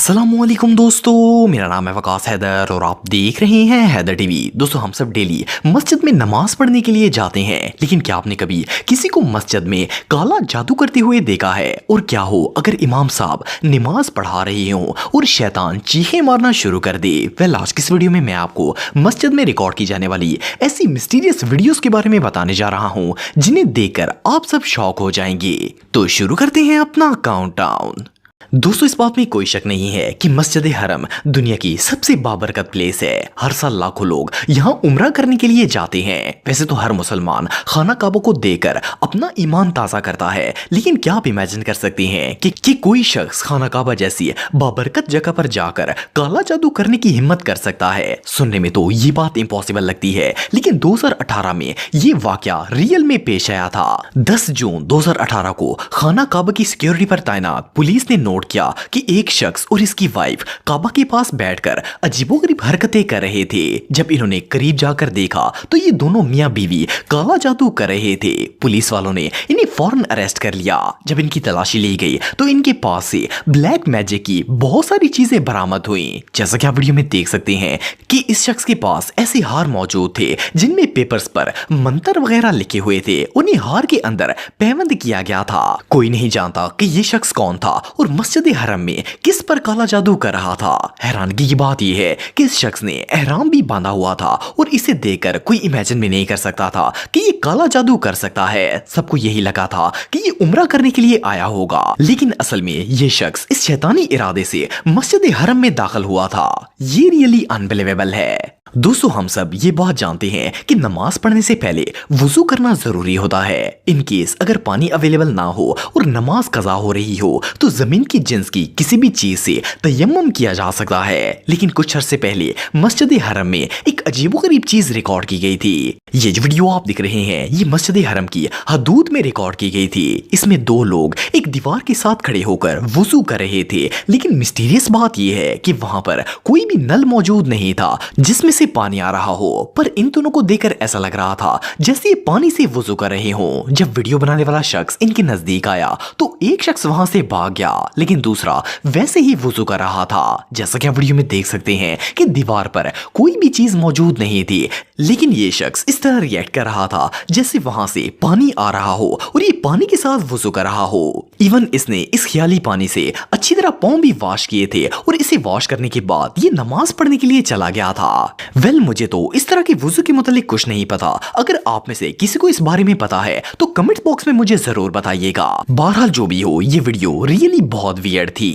अस्सलामुअलैकुम दोस्तों, मेरा नाम है वकास हैदर और आप देख रहे हैं हैदर टीवी। दोस्तों, हम सब डेली मस्जिद में नमाज पढ़ने के लिए जाते हैं, लेकिन क्या आपने कभी किसी को मस्जिद में काला जादू करते हुए देखा है? और क्या हो अगर इमाम साहब नमाज पढ़ा रहे हों और शैतान चीखें मारना शुरू कर दे? वेल, आज की इस वीडियो में मैं आपको मस्जिद में रिकॉर्ड की जाने वाली ऐसी मिस्टीरियस वीडियोस के बारे में बताने जा रहा हूँ जिन्हें देखकर आप सब शॉक हो जाएंगे। तो शुरू करते हैं अपना काउंटडाउन। दोस्तों, इस बात में कोई शक नहीं है कि मस्जिद हरम दुनिया की सबसे बाबरकत प्लेस है। हर साल लाखों लोग यहाँ उम्रा करने के लिए जाते हैं। वैसे तो हर मुसलमान खाना काबा को देखकर अपना ईमान ताज़ा करता है, लेकिन क्या आप इमेजिन कर सकते हैं कि कोई शख्स खाना काबा जैसी बाबरकत जगह पर जाकर काला जादू करने की हिम्मत कर सकता है? सुनने में तो ये बात इम्पॉसिबल लगती है, लेकिन 2018 में ये वाकया रियल में पेश आया था। 10 जून 2018 को खाना काबा की सिक्योरिटी पर तैनात पुलिस ने नोट किया कि एक शख्स और इसकी वाइफ काबा के पास बैठकर अजीबोगरीब हरकतें कर रहे थे। जब इन्होंने करीब जाकर देखा तो ये दोनों मियां बीवी काला जादू कर रहे थे। पुलिस वालों ने इन्हें फौरन अरेस्ट कर लिया। जब इनकी तलाशी ली गई तो इनके पास से ब्लैक मैजिक की बहुत सारी चीजें बरामद हुई। जैसा कि आप वीडियो में देख सकते हैं कि इस शख्स के पास ऐसे हार मौजूद थे जिनमें पेपर्स पर मंत्र वगैरह लिखे हुए थे। उन्हें हार के अंदर पैबंद किया गया था। कोई नहीं जानता कि ये शख्स कौन था और मस्जिद हरम में किस पर काला जादू कर रहा था। हैरानगी की बात यह है कि इस शख्स ने एहराम भी बांधा हुआ था और इसे देखकर कोई इमेजिन भी नहीं कर सकता था कि ये काला जादू कर सकता है। सबको यही लगा था कि ये उम्रा करने के लिए आया होगा, लेकिन असल में ये शख्स इस शैतानी इरादे से मस्जिद हरम में दाखिल हुआ था। ये रियली अनबिलीवेबल है। दोस्तों, हम सब ये बात जानते हैं कि नमाज पढ़ने से पहले वुजू करना जरूरी होता है। इन केस अगर पानी अवेलेबल ना हो और नमाज कज़ा हो रही हो तो जमीन की जिन्स की किसी भी चीज से तयम्मुम किया जा सकता है। लेकिन कुछ अर्से पहले मस्जिद हरम में एक अजीबोगरीब चीज रिकॉर्ड की गई थी। ये जो वीडियो आप दिख रहे हैं ये मस्जिद हरम की हदूद में रिकॉर्ड की गई थी। इसमें दो लोग एक दीवार के साथ खड़े होकर वुजू कर रहे थे, लेकिन मिस्टीरियस बात यह है कि वहां पर कोई भी नल मौजूद नहीं था जिसमें से पानी आ रहा हो। पर इन दोनों को देखकर ऐसा लग रहा था जैसे ये पानी से वुजू कर रहे हों। जब वीडियो बनाने वाला शख्स इनके नजदीक आया तो एक शख्स वहां से भाग गया, लेकिन दूसरा वैसे ही वुजू कर रहा था। जैसा कि आप वीडियो में देख सकते हैं कि दीवार पर कोई भी चीज मौजूद नहीं थी, लेकिन ये शख्स इस तरह रिएक्ट कर रहा था जैसे वहां से पानी आ रहा हो और ये पानी के साथ वुजू कर रहा हो। इवन इसने इस ख्याली पानी से अच्छी तरह पाँव भी वॉश किए थे और इसे वॉश करने के बाद ये नमाज पढ़ने के लिए चला गया था। वेल, मुझे तो इस तरह के वुजू के मुतालिक कुछ नहीं पता। अगर आप में से किसी को इस बारे में पता है तो कमेंट बॉक्स में मुझे जरूर बताइएगा। बहरहाल जो भी हो, ये वीडियो रियली बहुत वियर्ड थी।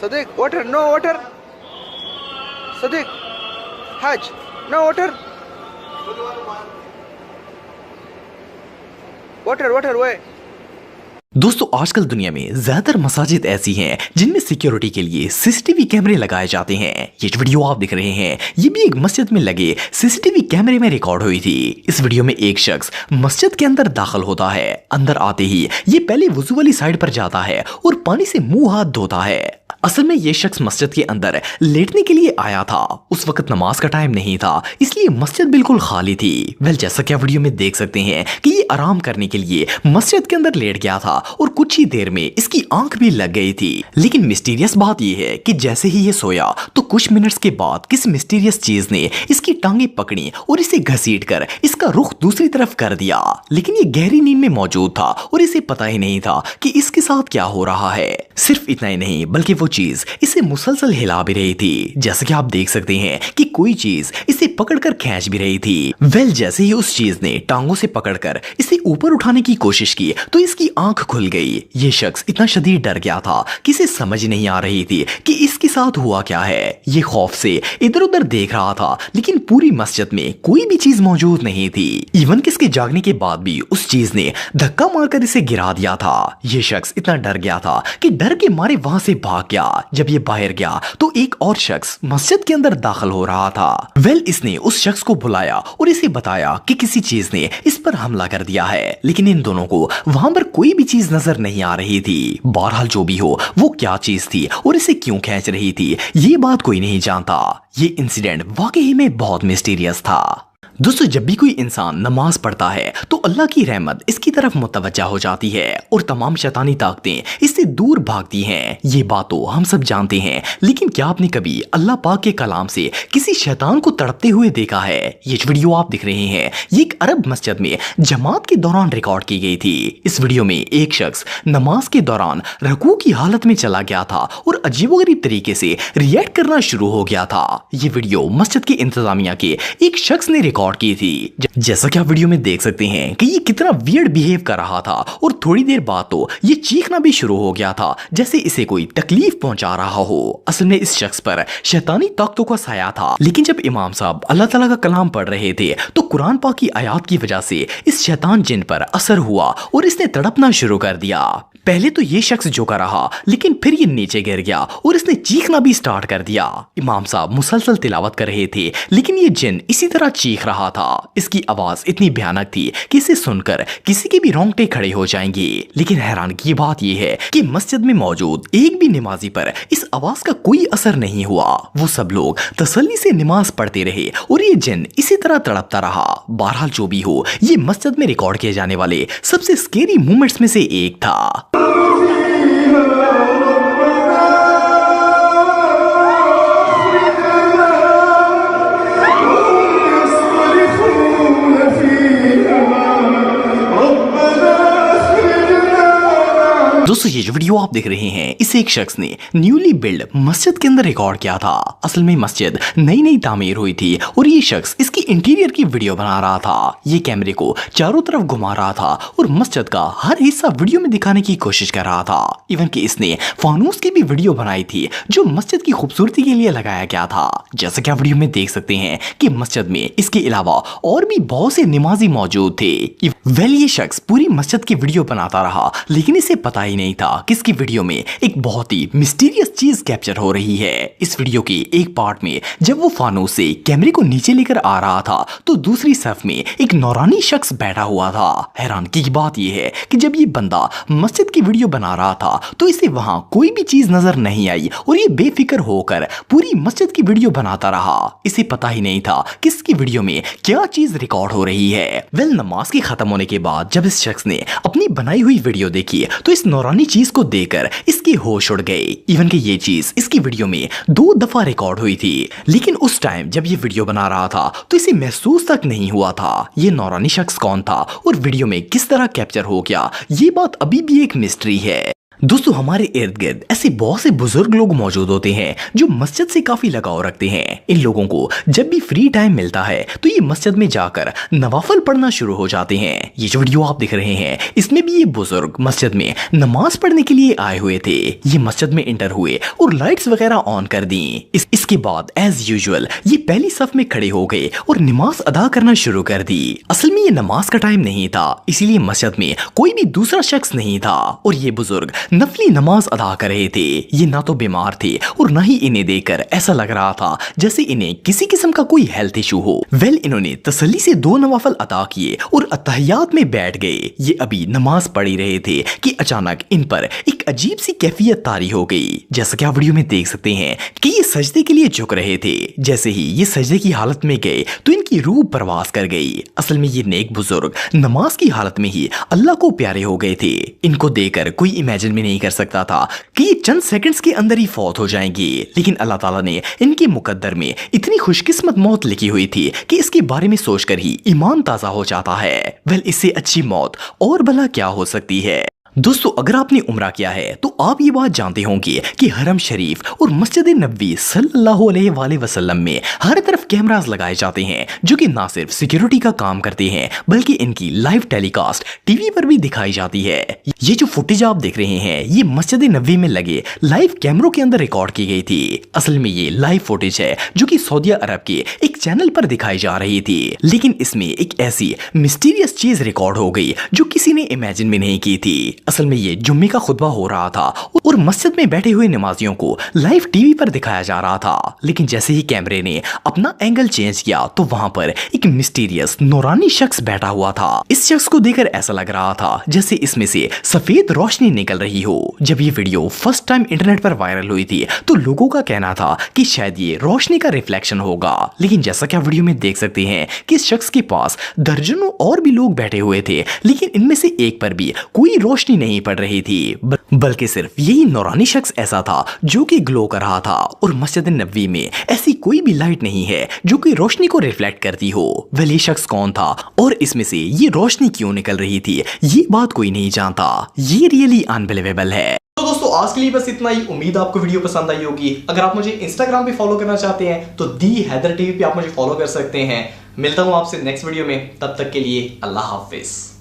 सदिक, वाटर, नो वाटर। सदिक, हज, नो वाटर। वाटर, वाटर, वे। दोस्तों, आजकल दुनिया में ज्यादातर मसाजिद ऐसी हैं जिनमें सिक्योरिटी के लिए सीसीटीवी कैमरे लगाए जाते हैं। ये जो वीडियो आप दिख रहे हैं ये भी एक मस्जिद में लगे सीसीटीवी कैमरे में रिकॉर्ड हुई थी। इस वीडियो में एक शख्स मस्जिद के अंदर दाखिल होता है। अंदर आते ही ये पहले वुजू वाली साइड पर जाता है और पानी से मुंह हाथ धोता है। असल में ये शख्स मस्जिद के अंदर लेटने के लिए आया था। उस वक्त नमाज का टाइम नहीं था, इसलिए मस्जिद बिल्कुल खाली थी। वेल, जैसा कि आप वीडियो में देख सकते हैं कि ये आराम करने के लिए मस्जिद के अंदर लेट गया था और कुछ ही देर में इसकी आंख भी लग गई थी। लेकिन मिस्टीरियस बात यह है कि जैसे ही ये सोया तो कुछ मिनट्स के बाद किसी मिस्टीरियस चीज ने इसकी टांगे पकड़ी और इसे घसीट कर इसका रुख दूसरी तरफ कर दिया। लेकिन ये गहरी नींद में मौजूद था और इसे पता ही नहीं था कि इसके साथ क्या हो रहा है। सिर्फ इतना ही नहीं बल्कि वो चीज इसे मुसलसल हिला भी रही थी। जैसे कि आप देख सकते हैं कि कोई चीज इसे पकड़कर खींच भी रही थी। वेल, जैसे ही उस चीज ने टांगों से पकड़कर इसे ऊपर उठाने की कोशिश की तो इसकी आंख खुल गई। ये शख्स इतना शदीद डर गया था कि इसे समझ नहीं आ रही थी कि इसके साथ हुआ क्या है। ये खौफ से इधर उधर देख रहा था, लेकिन पूरी मस्जिद में कोई भी चीज मौजूद नहीं थी। इवन कि इसके जागने के बाद भी उस चीज ने धक्का मारकर इसे गिरा दिया था। ये शख्स इतना डर गया था कि डर के मारे वहां से भाग गया। जब ये बाहर गया तो एक और शख्स मस्जिद के अंदर दाखिल हो रहा था। वेल, इसने उस शख्स को बुलाया और इसे बताया कि किसी चीज ने इस पर हमला कर दिया है, लेकिन इन दोनों को वहां पर कोई भी चीज नजर नहीं आ रही थी। बहरहाल जो भी हो, वो क्या चीज थी और इसे क्यों खींच रही थी ये बात कोई नहीं जानता। ये इंसिडेंट वाकई में बहुत मिस्टीरियस था। दोस्तों जब भी कोई इंसान नमाज पढ़ता है तो अल्लाह की रहमत इसकी तरफ मुतवज्जा हो जाती है और तमाम शैतानी ताकतें इससे दूर भागती हैं। ये बात तो हम सब जानते हैं, लेकिन क्या आपने कभी अल्लाह पाक के कलाम से किसी शैतान को तड़पते हुए देखा है? ये वीडियो आप देख रहे हैं, ये एक अरब मस्जिद में जमात के दौरान रिकॉर्ड की गई थी। इस वीडियो में एक शख्स नमाज के दौरान रुकू की हालत में चला गया था और अजीबोगरीब तरीके से रिएक्ट करना शुरू हो गया था। ये वीडियो मस्जिद के इंतजामिया के एक शख्स ने रिकॉर्ड की थी। जैसा कि आप वीडियो में देख सकते हैं कि ये कितना वियर्ड बिहेव कर रहा था और थोड़ी देर बाद तो ये चीखना भी शुरू हो गया था जैसे इसे कोई तकलीफ पहुंचा रहा हो। असल में इस शख्स पर शैतानी ताकतों का साया था, लेकिन जब इमाम साहब अल्लाह ताला का कलाम पढ़ रहे थे तो कुरान पाक की आयत की वजह से इस शैतान जिन पर असर हुआ और इसने तड़पना शुरू कर दिया। पहले तो ये शख्स झुका रहा, लेकिन फिर ये नीचे गिर गया और इसने चीखना भी स्टार्ट कर दिया। इमाम साहब मुसलसल तिलावत कर रहे थे, लेकिन ये जिन इसी तरह चीख रहा था। इसकी आवाज इतनी भयानक थी कि इसे सुनकर किसी के भी रोंगटे खड़े हो जाएंगे। लेकिन हैरान की बात यह है कि मस्जिद में मौजूद एक भी नमाजी पर इस आवाज का कोई असर नहीं हुआ। वो सब लोग तसल्ली से नमाज पढ़ते रहे और ये जिन इसी तरह तड़पता रहा। बहरहाल जो भी हो, ये मस्जिद में रिकॉर्ड किए जाने वाले सबसे स्केरी मोमेंट्स में से एक था। दोस्तों ये जो वीडियो आप देख रहे हैं, इसे एक शख्स ने न्यूली बिल्ड मस्जिद के अंदर रिकॉर्ड किया था। असल में मस्जिद नई नई तामीर हुई थी और ये शख्स इसकी इंटीरियर की वीडियो बना रहा था। ये कैमरे को चारों तरफ घुमा रहा था और मस्जिद का हर हिस्सा वीडियो में दिखाने की कोशिश कर रहा था। इवन कि इसने फानूस की भी वीडियो बनाई थी जो मस्जिद की खूबसूरती के लिए लगाया गया था। जैसा कि आप वीडियो में देख सकते हैं कि मस्जिद में इसके अलावा और भी बहुत से नमाजी मौजूद थे। ये शख्स पूरी मस्जिद की वीडियो बनाता रहा, लेकिन इसे पता ही नहीं था कि इसकी वीडियो में एक बहुत ही मिस्टीरियस चीज कैप्चर हो रही है। इस वीडियो के एक पार्ट में जब वो फानूस से कैमरे को नीचे लेकर आ रहा था तो दूसरी सफ में एक नौरानी शख्स बैठा हुआ था। हैरानगी की बात यह है कि जब ये बंदा मस्जिद की वीडियो बना रहा था तो इसे वहां कोई भी चीज नजर नहीं आई और ये बेफिक्र होकर पूरी मस्जिद की वीडियो बनाता रहा। इसे पता ही नहीं था कि इसकी वीडियो में क्या चीज रिकॉर्ड हो रही है। नमाज के खत्म होने के बाद जब इस शख्स ने अपनी बनाई हुई वीडियो देखी तो इस नौरानी चीज को देखकर इसके होश उड़ गए। इवन कि ये चीज इसकी वीडियो में 2 दफा रिकॉर्ड हुई थी, लेकिन उस टाइम जब ये वीडियो बना रहा था तो इसे महसूस तक नहीं हुआ था ये नौरानी शख्स कौन था और वीडियो में किस तरह कैप्चर हो गया। ये बात अभी भी एक मिस्ट्री है। दोस्तों हमारे इर्द गिर्द ऐसे बहुत से बुजुर्ग लोग मौजूद होते हैं जो मस्जिद से काफी लगाव रखते हैं। इन लोगों को जब भी फ्री टाइम मिलता है तो ये मस्जिद में जाकर नवाफिल पढ़ना शुरू हो जाते हैं। ये जो वीडियो आप देख रहे हैं, इसमें भी ये बुजुर्ग मस्जिद में नमाज पढ़ने के लिए आए हुए थे। ये मस्जिद में इंटर हुए और लाइट्स वगैरह ऑन कर दी। इसके बाद एज यूजुअल ये पहली सफ में खड़े हो गए और नमाज अदा करना शुरू कर दी। असल में ये नमाज का टाइम नहीं था, इसीलिए मस्जिद में कोई भी दूसरा शख्स नहीं था और ये बुजुर्ग नफली नमाज अदा कर रहे थे। ये ना तो बीमार थे और ना ही इन्हें देखकर ऐसा लग रहा था जैसे इन्हें किसी किस्म का कोई हेल्थ इशू हो। इन्होंने तसल्ली से 2 नवाफिल अदा किए और अत्तहियात में बैठ गए। ये अभी नमाज पढ़ ही रहे थे कि अचानक इन पर एक अजीब सी कैफियत तारी हो गई। जैसा कि आप वीडियो में देख सकते हैं कि ये सजदे के लिए झुक रहे थे। जैसे ही ये सजदे की हालत में गए तो इनकी रूह परवास कर गई। असल में ये नेक बुजुर्ग नमाज की हालत में ही अल्लाह को प्यारे हो गए थे। इनको देखकर कोई इमेजिन भी नहीं कर सकता था कि ये चंद सेकंड्स के अंदर ही फौत हो जाएंगे, लेकिन अल्लाह ताला ने इनके मुकद्दर में इतनी खुशकिस्मत मौत लिखी हुई थी कि इसके बारे में सोचकर ही ईमान ताजा हो जाता है। इससे अच्छी मौत और भला क्या हो सकती है। दोस्तों अगर आपने उम्रा किया है तो आप ये बात जानते होंगे कि हरम शरीफ और मस्जिद नबवी सल्लल्लाहु अलैहि वसल्लम में हर तरफ कैमरास लगाए जाते हैं जो कि ना सिर्फ सिक्योरिटी का काम करते हैं बल्कि इनकी लाइव टेलीकास्ट टीवी पर भी दिखाई जाती है। ये जो फुटेज आप देख रहे हैं ये मस्जिद नबवी में लगे लाइव कैमरों के अंदर रिकॉर्ड की गई थी। असल में ये लाइव फुटेज है जो कि सऊदी अरब के एक चैनल पर दिखाई जा रही थी, लेकिन इसमें एक ऐसी मिस्टीरियस चीज रिकॉर्ड हो गई जो किसी ने इमेजिन भी नहीं की थी। असल में ये जुम्मे का खुतबा हो रहा था और मस्जिद में बैठे हुए नमाजियों को लाइव टीवी पर दिखाया जा रहा था। लेकिन जैसे ही कैमरे ने अपना एंगल चेंज किया तो वहां पर एक मिस्टीरियस नूरानी शख्स बैठा हुआ था। इस शख्स को देखकर ऐसा लग रहा था जैसे इसमें से सफेद रोशनी निकल रही हो। जब ये वीडियो फर्स्ट टाइम इंटरनेट पर वायरल हुई थी तो लोगों का कहना था कि शायद ये रोशनी का रिफ्लेक्शन होगा। लेकिन जैसा कि आप वीडियो में देख सकते हैं कि इस शख्स के पास दर्जनों और भी लोग बैठे हुए थे, लेकिन इनमें से एक पर भी कोई रोशनी नहीं पड़ रही थी, बल्कि सिर्फ यही नूरानी शख्स ऐसा था जो कि ग्लो कर रहा था। और मस्जिद नबवी में ऐसी कोई भी लाइट नहीं है जो कि रोशनी को रिफ्लेक्ट करती हो। वह ये शख्स कौन था और इसमें से ये रोशनी क्यों निकल रही थी, ये बात कोई नहीं जानता। ये रियली अनबिलीवेबल है। तो दोस्तों आज के लिए बस इतना ही। उम्मीद आपको वीडियो पसंद आई होगी। अगर आप मुझे इंस्टाग्राम पे फॉलो करना चाहते हैं तो दी हैदर टीवी पे आप मुझे फॉलो कर सकते हैं। मिलता हूं आपसे नेक्स्ट वीडियो में, तब तक के लिए अल्लाह हाफिज।